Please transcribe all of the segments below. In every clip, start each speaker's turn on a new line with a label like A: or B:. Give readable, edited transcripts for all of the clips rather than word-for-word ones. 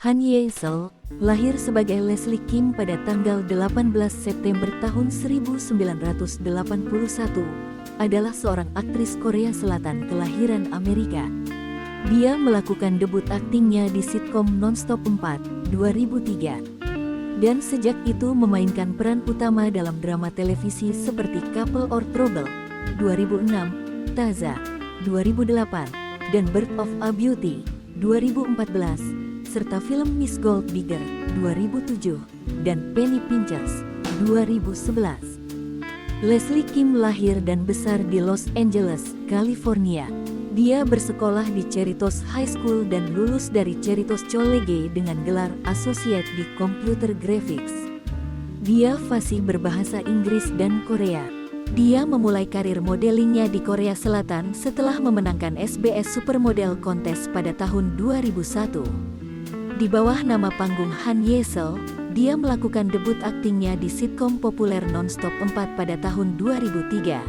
A: Han Ye-seol lahir sebagai Leslie Kim pada tanggal 18 September tahun 1981, adalah seorang aktris Korea Selatan kelahiran Amerika. Dia melakukan debut aktingnya di sitkom Nonstop 4, 2003. Dan sejak itu memainkan peran utama dalam drama televisi seperti Couple or Trouble, 2006, Taza, 2008, dan Birth of a Beauty, 2014, serta film Miss Gold Digger, 2007, dan Penny Pinchers, 2011. Leslie Kim lahir dan besar di Los Angeles, California. Dia bersekolah di Cerritos High School dan lulus dari Cerritos College dengan gelar Associate di Computer Graphics. Dia fasih berbahasa Inggris dan Korea. Dia memulai karir modelingnya di Korea Selatan setelah memenangkan SBS Supermodel Contest pada tahun 2001. Di bawah nama panggung Han Ye-seol, dia melakukan debut aktingnya di sitkom populer Nonstop 4 pada tahun 2003.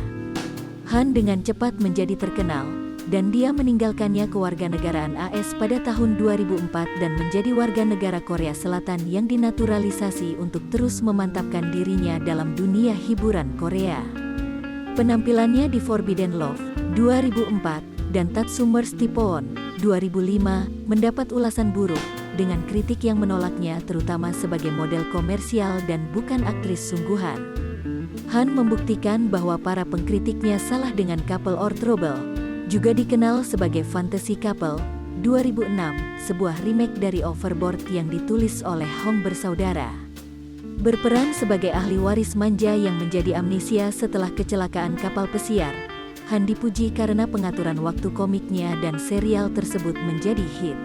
A: Han dengan cepat menjadi terkenal, dan dia meninggalkannya kewarganegaraan AS pada tahun 2004 dan menjadi warga negara Korea Selatan yang dinaturalisasi untuk terus memantapkan dirinya dalam dunia hiburan Korea. Penampilannya di Forbidden Love, 2004, dan Tatsumers Tipon, 2005, mendapat ulasan buruk, dengan kritik yang menolaknya terutama sebagai model komersial dan bukan aktris sungguhan. Han membuktikan bahwa para pengkritiknya salah dengan Couple or Trouble, juga dikenal sebagai Fantasy Couple, 2006, sebuah remake dari Overboard yang ditulis oleh Hong bersaudara. Berperan sebagai ahli waris manja yang menjadi amnesia setelah kecelakaan kapal pesiar, Han dipuji karena pengaturan waktu komiknya dan serial tersebut menjadi hit.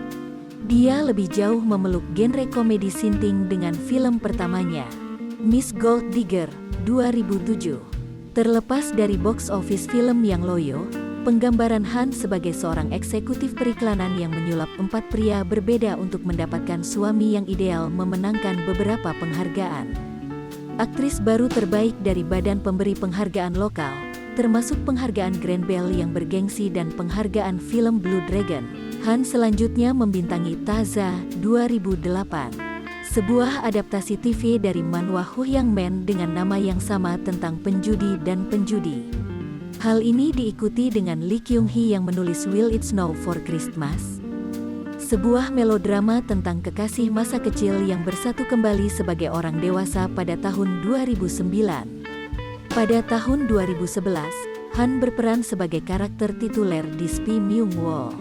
A: Dia lebih jauh memeluk genre komedi sinting dengan film pertamanya, Miss Gold Digger, 2007. Terlepas dari box office film yang loyo, penggambaran Han sebagai seorang eksekutif periklanan yang menyulap 4 pria berbeda untuk mendapatkan suami yang ideal memenangkan beberapa penghargaan. Aktris baru terbaik dari badan pemberi penghargaan lokal, termasuk penghargaan Grand Bell yang bergengsi dan penghargaan film Blue Dragon. Han selanjutnya membintangi Taza, 2008. Sebuah adaptasi TV dari manhwa Huyang Man dengan nama yang sama tentang penjudi dan penjudi. Hal ini diikuti dengan Lee Kyung-hee yang menulis Will It Snow for Christmas? Sebuah melodrama tentang kekasih masa kecil yang bersatu kembali sebagai orang dewasa pada tahun 2009. Pada tahun 2011, Han berperan sebagai karakter tituler di Spy Myung-woo.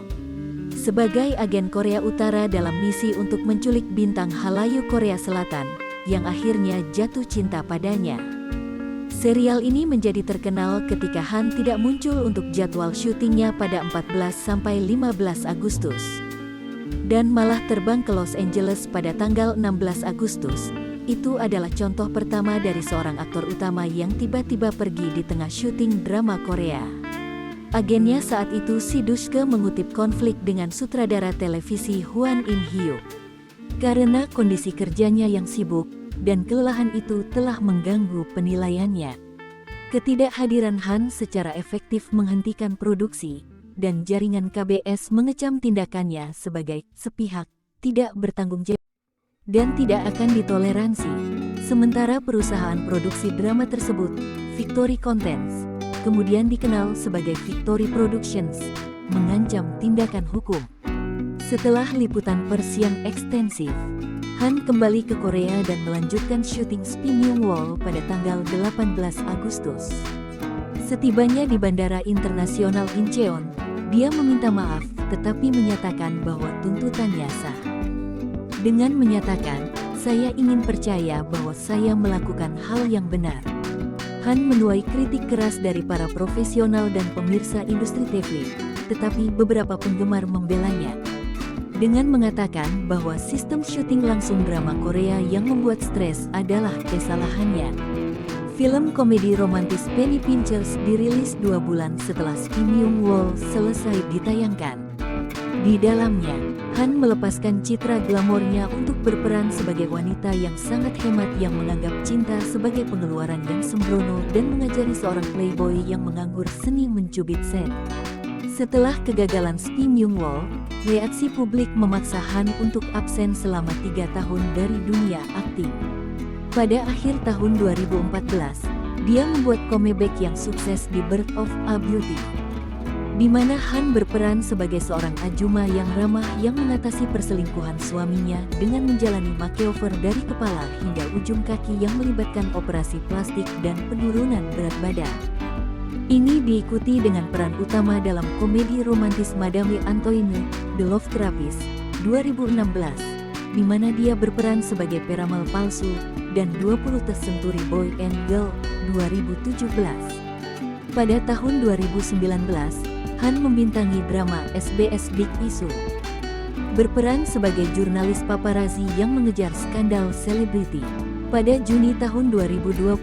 A: Sebagai agen Korea Utara dalam misi untuk menculik bintang Hallyu Korea Selatan, yang akhirnya jatuh cinta padanya. Serial ini menjadi terkenal ketika Han tidak muncul untuk jadwal syutingnya pada 14–15 Agustus. Dan malah terbang ke Los Angeles pada tanggal 16 Agustus. Itu adalah contoh pertama dari seorang aktor utama yang tiba-tiba pergi di tengah syuting drama Korea. Agennya saat itu Si Duske mengutip konflik dengan sutradara televisi Hwan In-hyuk. Karena kondisi kerjanya yang sibuk, dan kelelahan itu telah mengganggu penilaiannya. Ketidakhadiran Han secara efektif menghentikan produksi, dan jaringan KBS mengecam tindakannya sebagai sepihak, tidak bertanggung jawab, dan tidak akan ditoleransi. Sementara perusahaan produksi drama tersebut, Victory Contents, kemudian dikenal sebagai Victory Productions, mengancam tindakan hukum. Setelah liputan pers yang ekstensif, Han kembali ke Korea dan melanjutkan syuting Spy Myung-woo pada tanggal 18 Agustus. Setibanya di Bandara Internasional Incheon, dia meminta maaf tetapi menyatakan bahwa tuntutannya sah. Dengan menyatakan, "Saya ingin percaya bahwa saya melakukan hal yang benar." Han menuai kritik keras dari para profesional dan pemirsa industri TV, tetapi beberapa penggemar membelanya. Dengan mengatakan bahwa sistem syuting langsung drama Korea yang membuat stres adalah kesalahannya. Film komedi romantis Penny Pinchers dirilis 2 bulan setelah Spy Myung-woo selesai ditayangkan. Di dalamnya, Han melepaskan citra glamornya untuk berperan sebagai wanita yang sangat hemat yang menganggap cinta sebagai pengeluaran yang sembrono dan mengajari seorang playboy yang menganggur seni mencubit sen. Setelah kegagalan Spin Young Wall, reaksi publik memaksa Han untuk absen selama 3 tahun dari dunia akting. Pada akhir tahun 2014, dia membuat comeback yang sukses di Birth of a Beauty, di mana Han berperan sebagai seorang ajuma yang ramah yang mengatasi perselingkuhan suaminya dengan menjalani makeover dari kepala hingga ujung kaki yang melibatkan operasi plastik dan penurunan berat badan. Ini diikuti dengan peran utama dalam komedi romantis Madame Antoine, The Love Therapist, 2016, di mana dia berperan sebagai peramal palsu, dan 20th Century Boy and Girl, 2017. Pada tahun 2019, Han membintangi drama SBS Big Issue, berperan sebagai jurnalis paparazzi yang mengejar skandal selebriti. Pada Juni tahun 2021,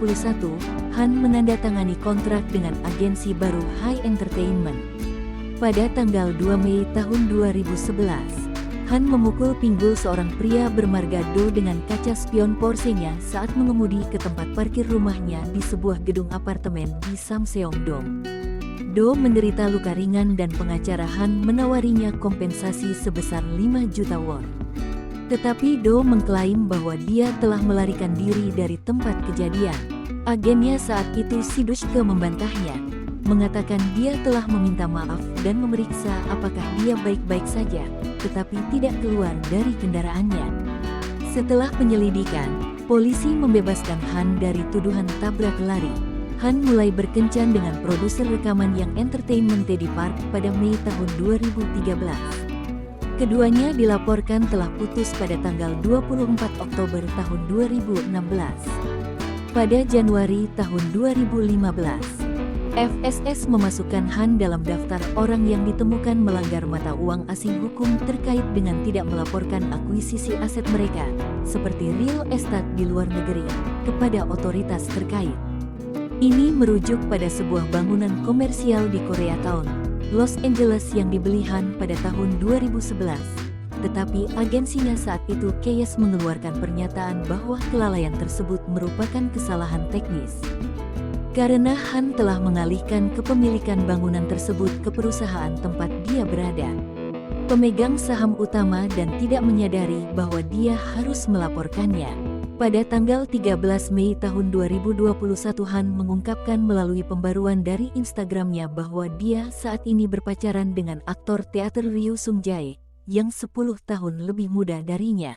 A: Han menandatangani kontrak dengan agensi baru High Entertainment. Pada tanggal 2 Mei tahun 2011, Han memukul pinggul seorang pria bermarga Do dengan kaca spion Porsche-nya saat mengemudi ke tempat parkir rumahnya di sebuah gedung apartemen di Samseong-dong. Do menderita luka ringan dan pengacara Han menawarinya kompensasi sebesar 5 juta won. Tetapi Do mengklaim bahwa dia telah melarikan diri dari tempat kejadian. Agennya saat itu Sidushke membantahnya, mengatakan dia telah meminta maaf dan memeriksa apakah dia baik-baik saja, tetapi tidak keluar dari kendaraannya. Setelah penyelidikan, polisi membebaskan Han dari tuduhan tabrak lari. Han mulai berkencan dengan produser rekaman yang Entertainment Teddy Park pada Mei tahun 2013. Keduanya dilaporkan telah putus pada tanggal 24 Oktober tahun 2016. Pada Januari tahun 2015, FSS memasukkan Han dalam daftar orang yang ditemukan melanggar mata uang asing hukum terkait dengan tidak melaporkan akuisisi aset mereka, seperti real estate di luar negeri, kepada otoritas terkait. Ini merujuk pada sebuah bangunan komersial di Koreatown, Los Angeles yang dibeli Han pada tahun 2011. Tetapi agensinya saat itu Keyes mengeluarkan pernyataan bahwa kelalaian tersebut merupakan kesalahan teknis. Karena Han telah mengalihkan kepemilikan bangunan tersebut ke perusahaan tempat dia berada, pemegang saham utama, dan tidak menyadari bahwa dia harus melaporkannya. Pada tanggal 13 Mei tahun 2021 Han mengungkapkan melalui pembaruan dari Instagramnya bahwa dia saat ini berpacaran dengan aktor teater Ryu Sung Jae, yang 10 tahun lebih muda darinya.